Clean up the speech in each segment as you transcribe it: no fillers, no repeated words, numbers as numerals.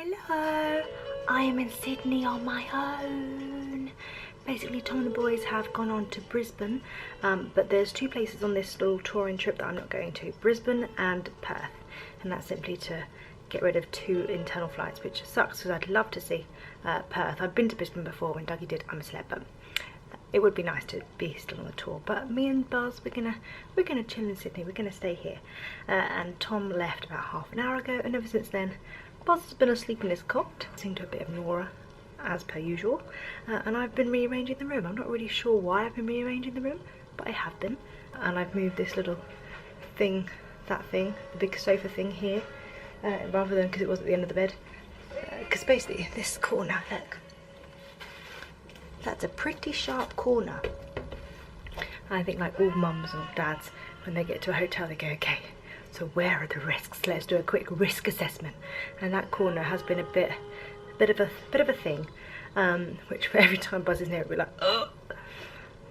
Hello, I am in Sydney on my own. Basically, Tom and the boys have gone on to Brisbane, but there's two places on this little touring trip that I'm not going to, Brisbane and Perth, and that's simply to get rid of 2 internal flights, which sucks because I'd love to see Perth. I've been to Brisbane before when Dougie did I'm a Celeb, but it would be nice to be still on the tour. But me and Buzz, we're gonna chill in Sydney. We're gonna stay here. And Tom left about half an hour ago, and ever since then, Buzz has been asleep in his cot, listening to a bit of Nora, as per usual. And I've been rearranging the room. I'm not really sure why I've been rearranging the room, but I have been. And I've moved this little thing, that thing, the big sofa thing here, rather than because it was at the end of the bed. Because basically, this corner, look. That's a pretty sharp corner. I think like all mums or dads, when they get to a hotel, they go, okay, so where are the risks? Let's do a quick risk assessment. And that corner has been a bit of a thing, which for every time Buzz is near it, we're like, ugh,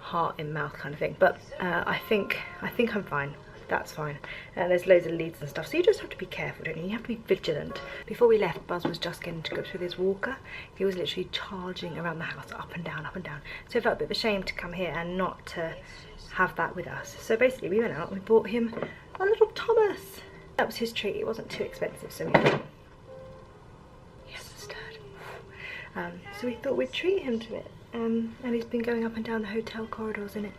heart in mouth kind of thing. But I think I'm fine. That's fine. There's loads of leads and stuff, so you just have to be careful, don't you? You have to be vigilant. Before we left, Buzz was just getting to grips with his walker. He was literally charging around the house, up and down, up and down. So it felt a bit of a shame to come here and not to have that with us. So basically, we went out and we bought him a little Thomas. That was his treat. It wasn't too expensive, so he hasn't stirred. So we thought we'd treat him to it. And he's been going up and down the hotel corridors in it.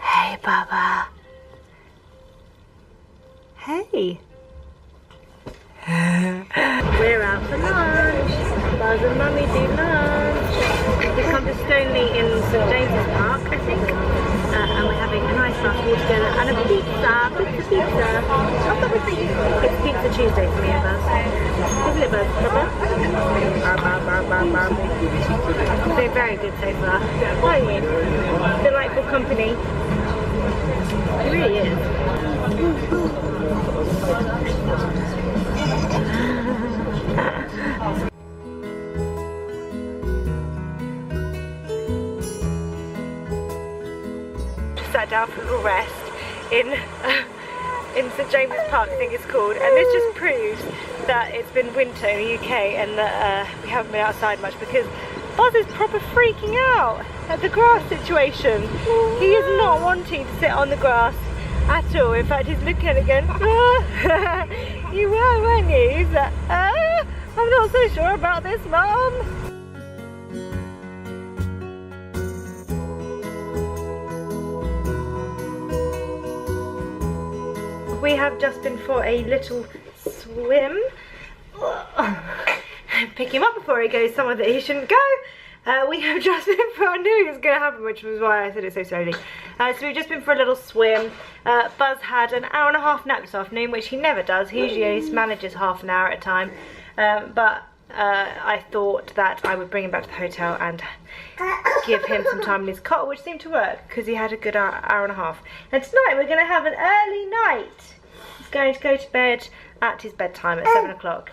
Hey, Baba. Hey. We're out for lunch. Buzz and Mummy do lunch. We've come to Stoneleigh in St James's Park, I think. And we're having a nice fast meal together and a pizza. It's Pizza Tuesday for me and Buzz. Isn't it, Buzz? It's been very good so far. How are you? Delightful company. It really is. Just sat down for a little rest in St James's Park, I think it's called, and this just proves that it's been winter in the UK and that we haven't been outside much, because Buzz is proper freaking out at the grass situation. He is not wanting to sit on the grass at all. In fact, he's looking at it going, ah. You were, weren't you? He's like, ah, I'm not so sure about this, Mum. We have just been for a little swim. Pick him up before he goes somewhere that he shouldn't go. We have just been for, I knew it was going to happen, which was why I said it so slowly. So we've just been for a little swim. Buzz had an hour-and-a-half nap this afternoon, which he never does. He usually only manages half an hour at a time. But I thought that I would bring him back to the hotel and give him some time in his cot, which seemed to work because he had a good hour and a half. And tonight we're going to have an early night. He's going to go to bed at his bedtime at 7 o'clock.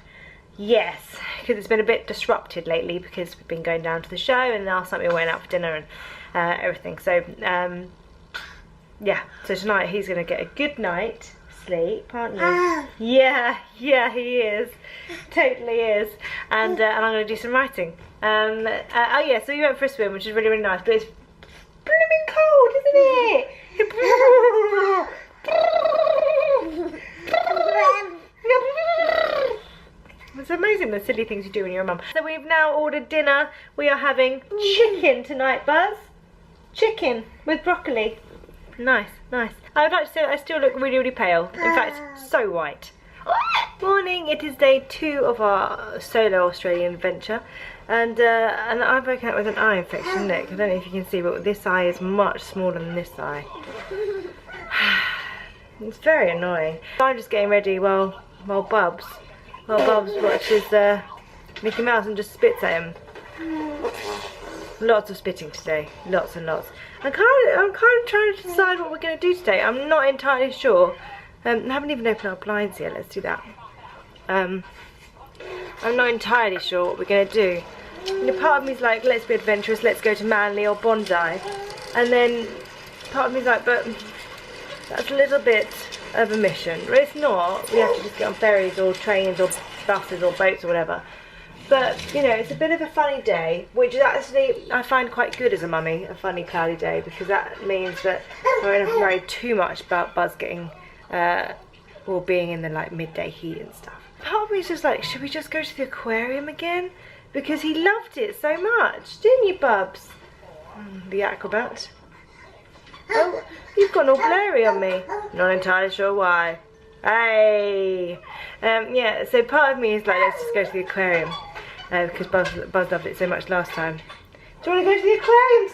Yes, because it's been a bit disrupted lately because we've been going down to the show, and last night we went out for dinner and everything. So yeah, so tonight he's going to get a good night sleep, aren't you? Yeah, he is. Totally is. And I'm going to do some writing. Oh yeah, so we went for a swim, which is really, really nice, but it's blooming cold, isn't it? It's amazing the silly things you do when you're a mum. So we've now ordered dinner. We are having chicken tonight, Buzz. Chicken with broccoli. Nice, nice. I would like to say that I still look really, really pale. In fact, so white. Morning, it is day 2 of our solo Australian adventure. And I've woken up with an eye infection, Nick. I don't know if you can see, but this eye is much smaller than this eye. It's very annoying. I'm just getting ready while Bubs watches Mickey Mouse and just spits at him. Lots of spitting today, lots and lots. I'm kind of trying to decide what we're going to do today. I'm not entirely sure. I haven't even opened our blinds yet. Let's do that. I'm not entirely sure what we're going to do. You know, part of me's like, let's be adventurous, let's go to Manly or Bondi. And then part of me's like, but that's a little bit of a mission. But it's not. We have to just get on ferries or trains or buses or boats or whatever. But, you know, it's a bit of a funny day, which is actually, I find quite good as a mummy, a funny cloudy day, because that means that I don't have to worry too much about Buzz getting, or being in the, like, midday heat and stuff. Part of me is just like, should we just go to the aquarium again? Because he loved it so much, didn't you, Bubs? The acrobat. Oh, you've gone all blurry on me. Not entirely sure why. Hey! Yeah, so part of me is like, let's just go to the aquarium. Because Buzz loved it so much last time. Do you want to go to the aquarium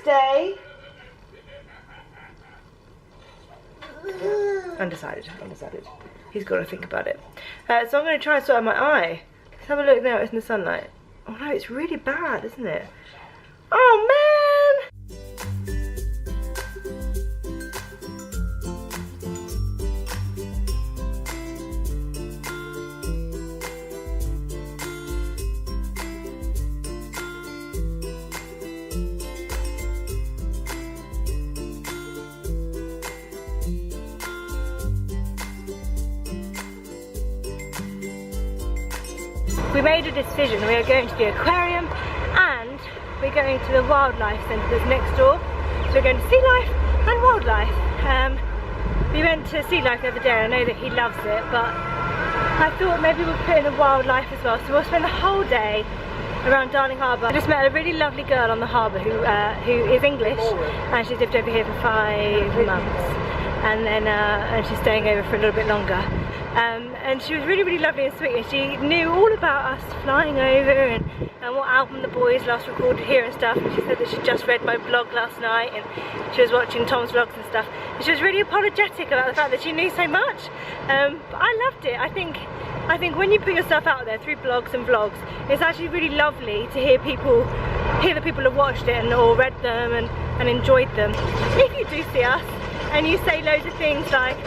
today? Undecided. He's got to think about it. So I'm going to try and sort out my eye. Let's have a look now, it's in the sunlight. Oh no, it's really bad, isn't it? Oh man! We made a decision. We are going to the aquarium and we're going to the wildlife centre that's next door. So we're going to sea life and wildlife. We went to sea life the other day. I know that he loves it, but I thought maybe we'll put in the wildlife as well. So we'll spend the whole day around Darling Harbour. I just met a really lovely girl on the harbour who is English, and she's lived over here for 5 months, and then and she's staying over for a little bit longer. And she was really, really lovely and sweet, and she knew all about us flying over and what album the boys last recorded here and stuff. And she said that she just read my blog last night and she was watching Tom's vlogs and stuff. And she was really apologetic about the fact that she knew so much. But I loved it. I think when you put yourself out there through blogs and vlogs, it's actually really lovely to hear that people have watched it and or read them and enjoyed them. If you do see us and you say loads of things like,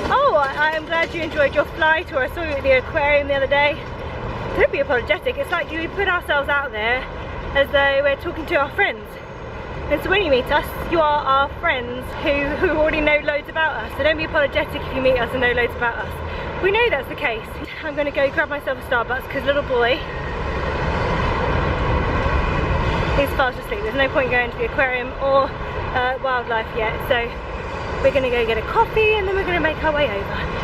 oh, I'm glad you enjoyed your flight, or I saw you at the aquarium the other day, don't be apologetic. It's like we put ourselves out there as though we're talking to our friends. And so when you meet us, you are our friends who already know loads about us. So don't be apologetic if you meet us and know loads about us. We know that's the case. I'm going to go grab myself a Starbucks because little boy is fast asleep. There's no point going to the aquarium or wildlife yet. So we're going to go get a coffee and then we're going to make our way over.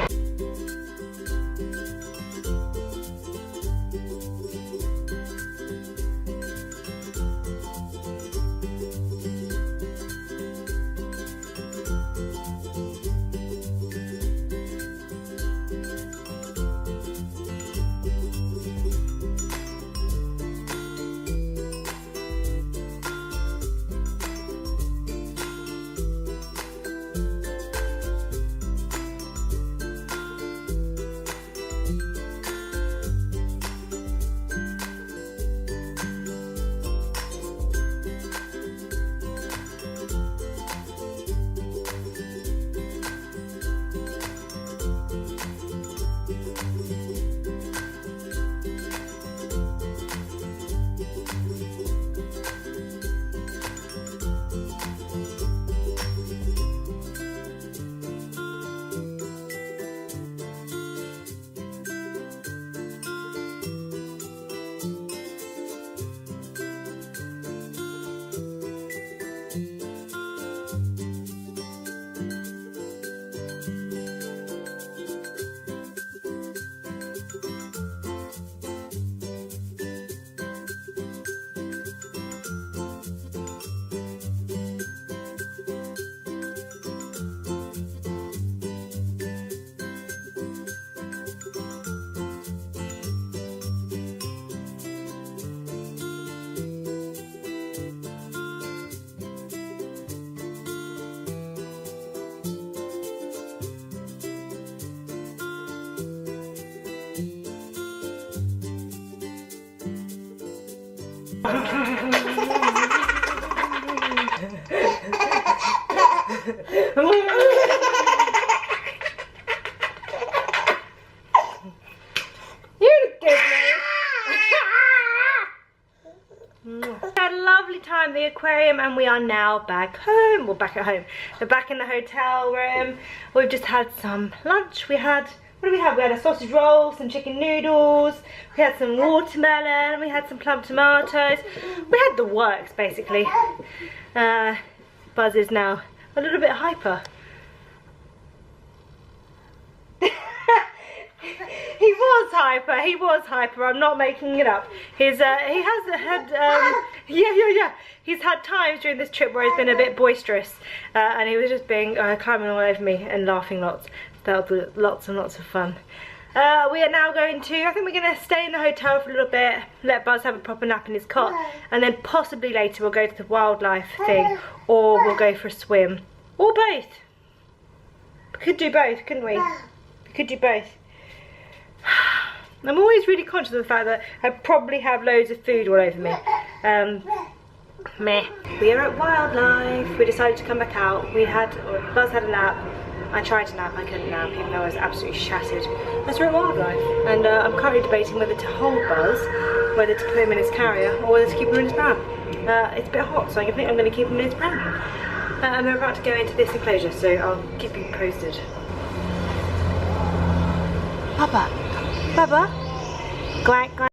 aquarium, and we are now back home. Well, back at home. We're back in the hotel room. We've just had some lunch. We had, what did we have? We had a sausage roll, some chicken noodles, we had some watermelon, we had some plum tomatoes. We had the works, basically. Buzz is now a little bit hyper. He was hyper, I'm not making it up. He has had, he's had times during this trip where he's been a bit boisterous, and he was just being, climbing all over me and laughing lots. That was lots and lots of fun. We are now going to, I think we're going to stay in the hotel for a little bit, let Buzz have a proper nap in his cot, and then possibly later we'll go to the wildlife thing, or we'll go for a swim, or both. We could do both, couldn't we? We could do both. I'm always really conscious of the fact that I probably have loads of food all over me. Meh. We are at wildlife. We decided to come back out. Buzz had a nap. I tried to nap, I couldn't nap, even though I was absolutely shattered. Let's we're at wildlife, and I'm currently debating whether to hold Buzz, whether to put him in his carrier, or whether to keep him in his pram. It's a bit hot, so I think I'm going to keep him in his pram. And we're about to go into this enclosure, so I'll keep you posted. Papa, Bubba, quack, quack.